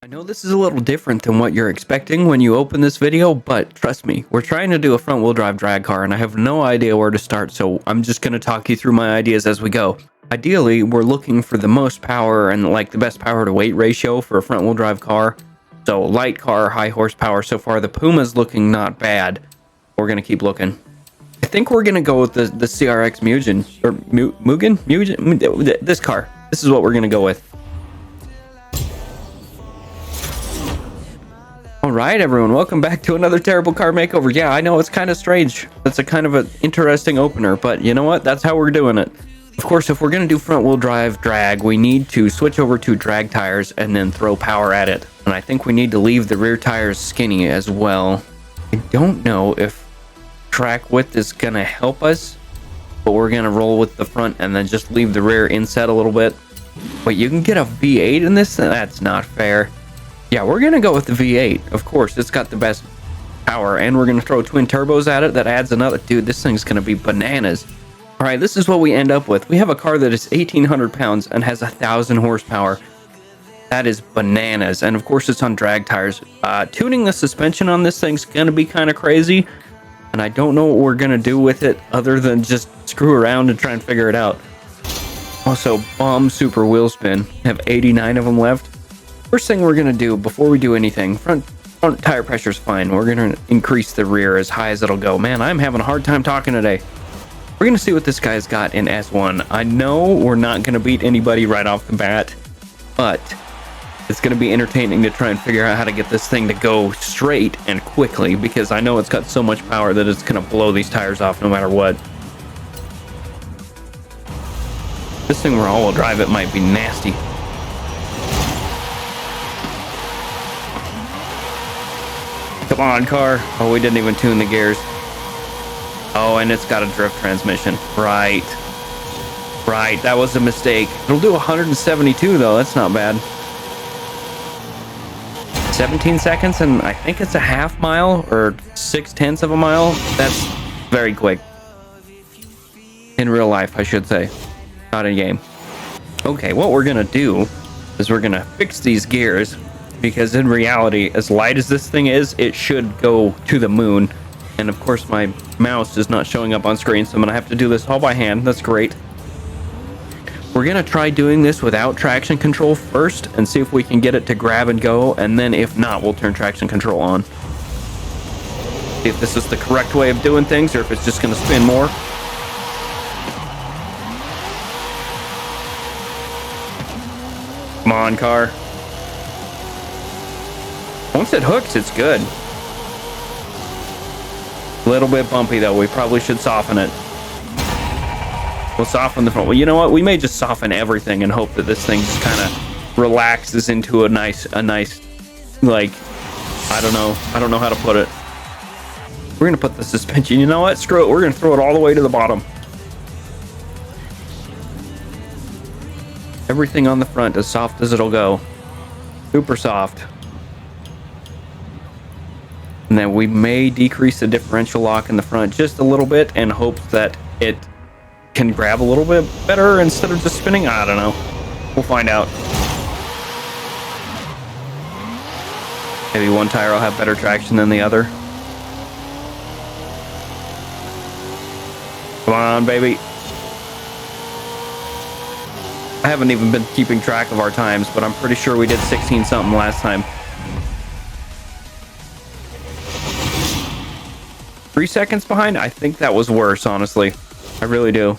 I know this is a little different than what you're expecting when you open this video, but trust me, we're trying to do a front wheel drive drag car and I have no idea where to start, so I'm just going to talk you through my ideas as we go. Ideally, we're looking for the most power and like the best power to weight ratio for a front wheel drive car. So light car, high horsepower. So far the Puma's looking not bad. We're going to keep looking. I think we're going to go with the CRX Mugen, or Mugen? This car. This is what we're going to go with. Alright everyone, welcome back to another terrible car makeover. Yeah, I know it's kind of strange. That's a kind of an interesting opener, but you know what? That's how we're doing it. Of course, if we're going to do front wheel drive drag, we need to switch over to drag tires and then throw power at it. And I think we need to leave the rear tires skinny as well. I don't know if track width is going to help us, but we're going to roll with the front and then just leave the rear inset a little bit. But you can get a V8 in this? That's not fair. Yeah, we're going to go with the V8. Of course, it's got the best power, and we're going to throw twin turbos at it. That adds another... Dude, this thing's going to be bananas. All right, this is what we end up with. We have a car that is 1,800 pounds and has 1,000 horsepower. That is bananas. And of course, it's on drag tires. Tuning the suspension on this thing's going to be kind of crazy, and I don't know what we're going to do with it other than just screw around and try and figure it out. Also, bomb super wheel spin. I have 89 of them left. First thing we're going to do before we do anything, front tire pressure is fine. We're going to increase the rear as high as it'll go. Man, I'm having a hard time talking today. We're going to see what this guy's got in S1. I know we're not going to beat anybody right off the bat, but it's going to be entertaining to try and figure out how to get this thing to go straight and quickly, because I know it's got so much power that it's going to blow these tires off no matter what. This thing where all-wheel drive, it might be nasty. Come on, car. Oh, we didn't even tune the gears. Oh, and it's got a drift transmission. Right. Right, that was a mistake. It'll do 172, though. That's not bad. 17 seconds, and I think it's a half mile, or 0.6 of a mile. That's very quick. In real life, I should say. Not in game. Okay, what we're going to do is we're going to fix these gears, because in reality, as light as this thing is, it should go to the moon. And of course my mouse is not showing up on screen, so I'm gonna have to do this all by hand. That's great. We're gonna try doing this without traction control first and see if we can get it to grab and go, and then if not, we'll turn traction control on. See if this is the correct way of doing things or if it's just gonna spin more. Come on, car. Once it hooks, it's good. A little bit bumpy, though. We probably should soften it. We'll soften the front. Well, you know what? We may just soften everything and hope that this thing just kind of relaxes into a nice, like, I don't know how to put it. We're going to put the suspension. You know what? Screw it. We're going to throw it all the way to the bottom. Everything on the front as soft as it'll go. Super soft. And then we may decrease the differential lock in the front just a little bit and hope that it can grab a little bit better instead of just spinning. I don't know. We'll find out. Maybe one tire will have better traction than the other. Come on, baby. I haven't even been keeping track of our times, but I'm pretty sure we did 16 something last time. 3 seconds behind? I think that was worse, honestly. I really do.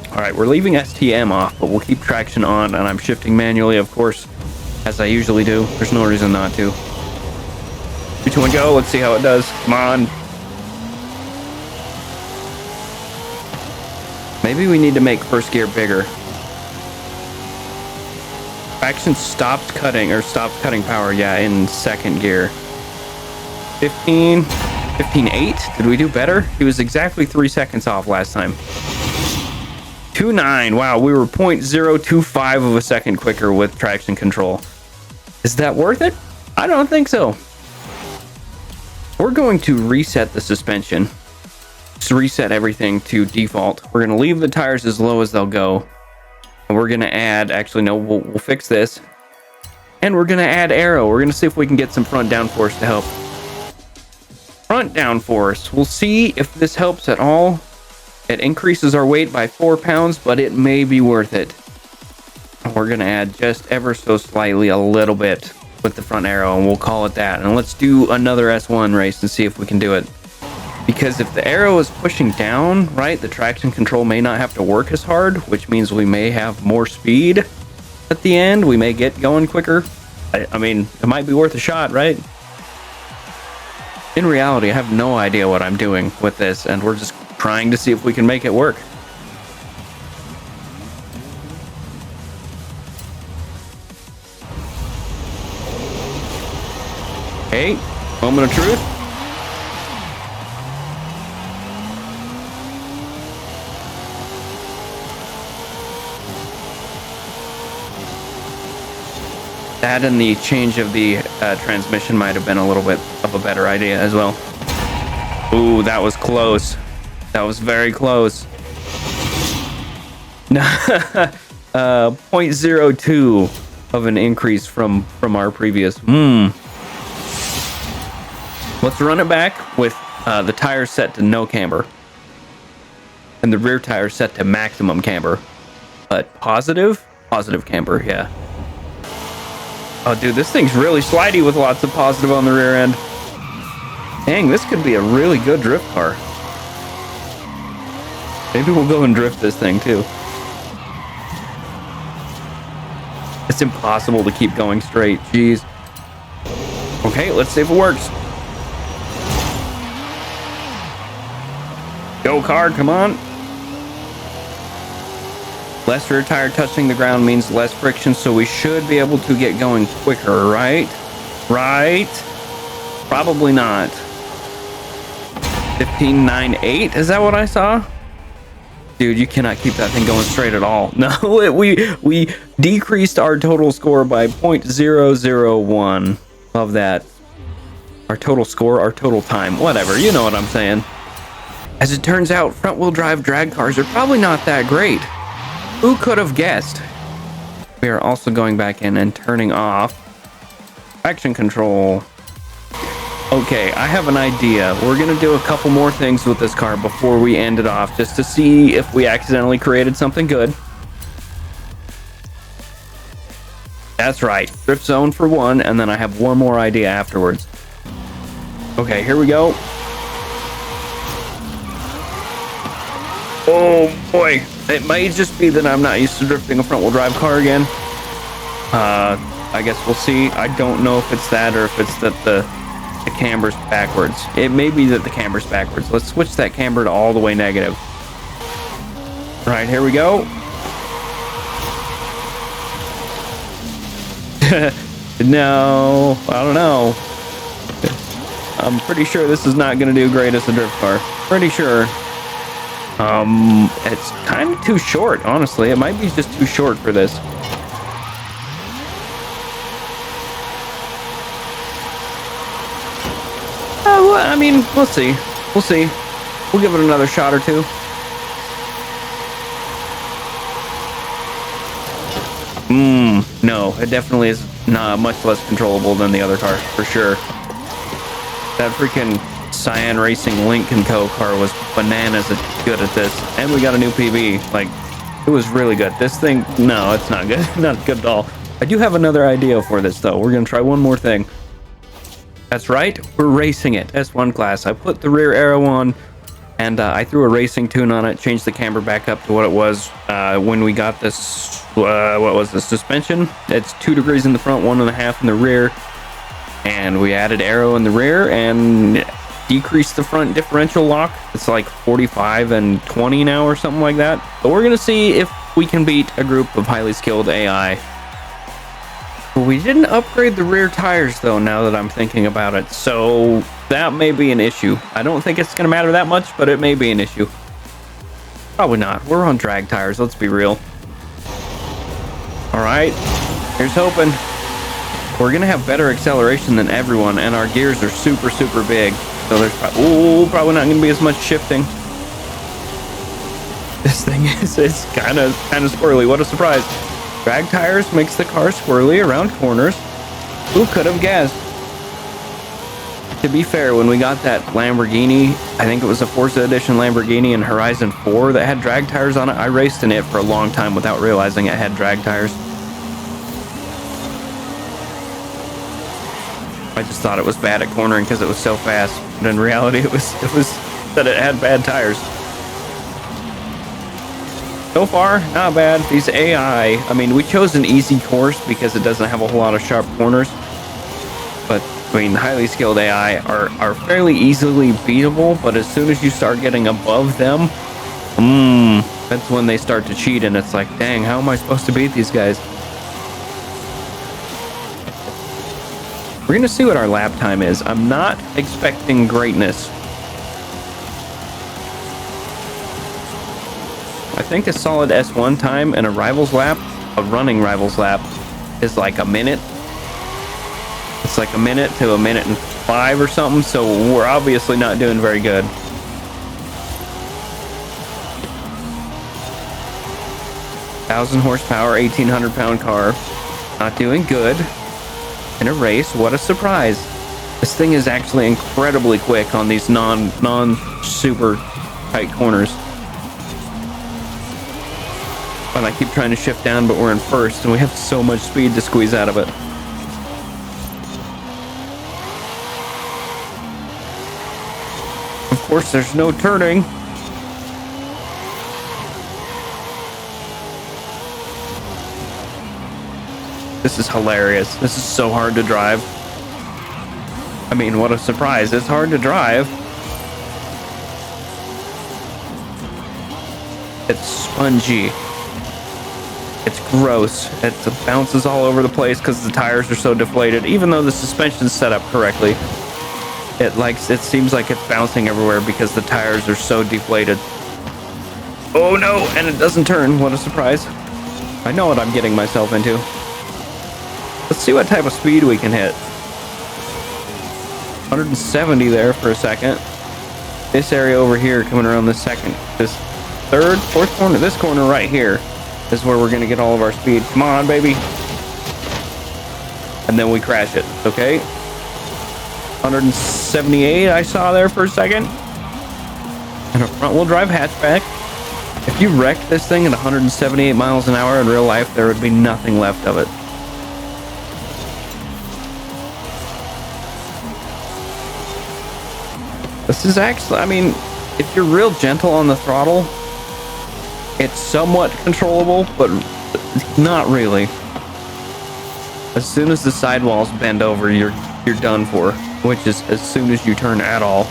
Alright, we're leaving STM off, but we'll keep traction on, and I'm shifting manually, of course, as I usually do. There's no reason not to. 3, 2, 1, go. Let's see how it does. Come on. Maybe we need to make first gear bigger. Traction stopped cutting power, yeah, in second gear. 15.8? Did we do better? He was exactly 3 seconds off last time. 2.9. Wow, we were 0.025 of a second quicker with traction control. Is that worth it? I don't think so. We're going to reset the suspension. Just reset everything to default. We're going to leave the tires as low as they'll go. And we're going to add, actually, no, we'll fix this. And we're gonna add aero. We're gonna see if we can get some front downforce to help. Front downforce. We'll see if this helps at all. It increases our weight by 4 pounds, but it may be worth it. We're gonna add just ever so slightly a little bit with the front aero, and we'll call it that. And let's do another S1 race and see if we can do it. Because if the aero is pushing down, right, the traction control may not have to work as hard, which means we may have more speed at the end. We may get going quicker. I mean, it might be worth a shot, right? In reality, I have no idea what I'm doing with this, and we're just trying to see if we can make it work. Okay, moment of truth. That and the change of the transmission might have been a little bit of a better idea as well. Ooh, that was close. That was very close. 0.02 of an increase from our previous. Let's run it back with the tires set to no camber. And the rear tire set to maximum camber. But positive camber, yeah. Oh, dude, this thing's really slidey with lots of positive on the rear end. Dang, this could be a really good drift car. Maybe we'll go and drift this thing, too. It's impossible to keep going straight. Jeez. Okay, let's see if it works. Go, car, come on. Less rear tire touching the ground means less friction, so we should be able to get going quicker, right? Right? Probably not. 15.98, is that what I saw? Dude, you cannot keep that thing going straight at all. No, we decreased our total score by 0.001. Love that. Our total score, our total time, whatever, you know what I'm saying. As it turns out, front-wheel drive drag cars are probably not that great. Who could have guessed? We are also going back in and turning off traction control. Okay, I have an idea. We're gonna do a couple more things with this car before we end it off, just to see if we accidentally created something good. That's right, drift zone for one, and then I have one more idea afterwards. Okay, here we go. Oh boy, it may just be that I'm not used to drifting a front-wheel drive car again. I guess we'll see. I don't know if it's that or if it's that the camber's backwards. It may be that the camber's backwards. Let's switch that camber to all the way negative. All right, here we go. No, I don't know. I'm pretty sure this is not going to do great as a drift car. Pretty sure. It's kind of too short, honestly. It might be just too short for this. Well, I mean, we'll see. We'll see. We'll give it another shot or two. No, it definitely is not much less controllable than the other car, for sure. That freaking Cyan Racing Link & Co. car was bananas good at this. And we got a new PB. Like, it was really good. This thing, no, it's not good. Not good at all. I do have another idea for this, though. We're going to try one more thing. That's right. We're racing it. S1 class. I put the rear aero on, and I threw a racing tune on it, changed the camber back up to what it was when we got this, what was the suspension? It's 2 degrees in the front, 1.5 in the rear. And we added aero in the rear and decreased the front differential lock. It's like 45 and 20 now or something like that. But we're going to see if we can beat a group of highly skilled AI. We didn't upgrade the rear tires, though, now that I'm thinking about it. So that may be an issue. I don't think it's going to matter that much, but it may be an issue. Probably not. We're on drag tires. Let's be real. All right. Here's hoping. We're going to have better acceleration than everyone, and our gears are super, super big. So there's probably not going to be as much shifting. This thing is kind of squirrely. What a surprise. Drag tires makes the car squirrely around corners. Who could have guessed? To be fair, when we got that Lamborghini, I think it was a Forza Edition Lamborghini in Horizon 4 that had drag tires on it. I raced in it for a long time without realizing it had drag tires. I just thought it was bad at cornering because it was so fast. But in reality, it was that it had bad tires. So far, not bad. These AI, I mean, we chose an easy course because it doesn't have a whole lot of sharp corners. But I mean, highly skilled AI are fairly easily beatable, but as soon as you start getting above them, that's when they start to cheat, and it's like, dang, how am I supposed to beat these guys? We're gonna see what our lap time is. I'm not expecting greatness. I think a solid S1 time in a rivals lap, a running rivals lap, is like a minute. It's like a minute to a minute and 5 or something, so we're obviously not doing very good. Thousand horsepower, 1,800-pound car. Not doing good in a race. What a surprise. This thing is actually incredibly quick on these non-super tight corners. And I keep trying to shift down, but we're in first, and we have so much speed to squeeze out of it. Of course, there's no turning. This is hilarious. This is so hard to drive. I mean, what a surprise. It's hard to drive. It's spongy. It's gross. It bounces all over the place because the tires are so deflated. Even though the suspension's set up correctly, it seems like it's bouncing everywhere because the tires are so deflated. Oh no, and it doesn't turn. What a surprise. I know what I'm getting myself into. Let's see what type of speed we can hit. 170 there for a second. This area over here coming around this third, fourth corner, this corner right here is where we're gonna get all of our speed. Come on, baby. And then we crash it, okay? 178 I saw there for a second. And a front-wheel drive hatchback. If you wrecked this thing at 178 miles an hour in real life, there would be nothing left of it. This is actually, I mean, if you're real gentle on the throttle, it's somewhat controllable, but not really. As soon as the sidewalls bend over, you're done for, which is as soon as you turn at all.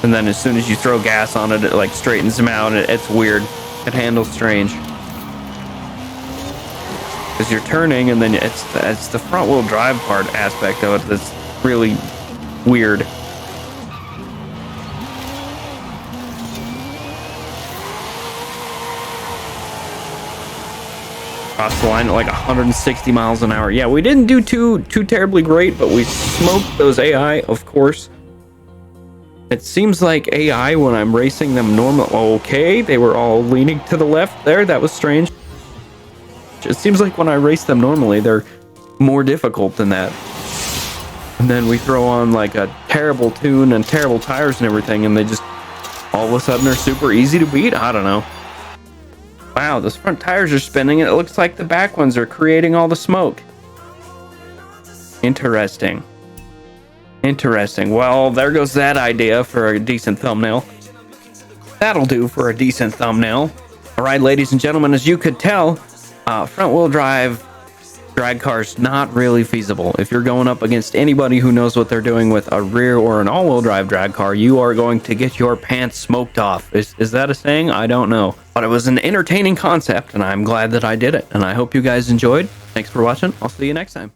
And then as soon as you throw gas on it, it like straightens them out. It's weird. It handles strange. Because you're turning, and then it's the front wheel drive part aspect of it that's really weird. Cross the line at like 160 miles an hour. Yeah, we didn't do too terribly great, but we smoked those AI, of course. It seems like AI when I'm racing them normal. Okay, they were all leaning to the left there. That was strange. It seems like when I race them normally, they're more difficult than that. And then we throw on like a terrible tune and terrible tires and everything, and they just all of a sudden are super easy to beat. I don't know. Wow, those front tires are spinning, and it looks like the back ones are creating all the smoke. Interesting. Interesting. Well, there goes that idea for a decent thumbnail. That'll do for a decent thumbnail. All right, ladies and gentlemen, as you could tell, front-wheel drive drag cars not really feasible. If you're going up against anybody who knows what they're doing with a rear or an all-wheel drive drag car, you are going to get your pants smoked off. Is that a saying? I don't know. But it was an entertaining concept, and I'm glad that I did it. And I hope you guys enjoyed. Thanks for watching. I'll see you next time.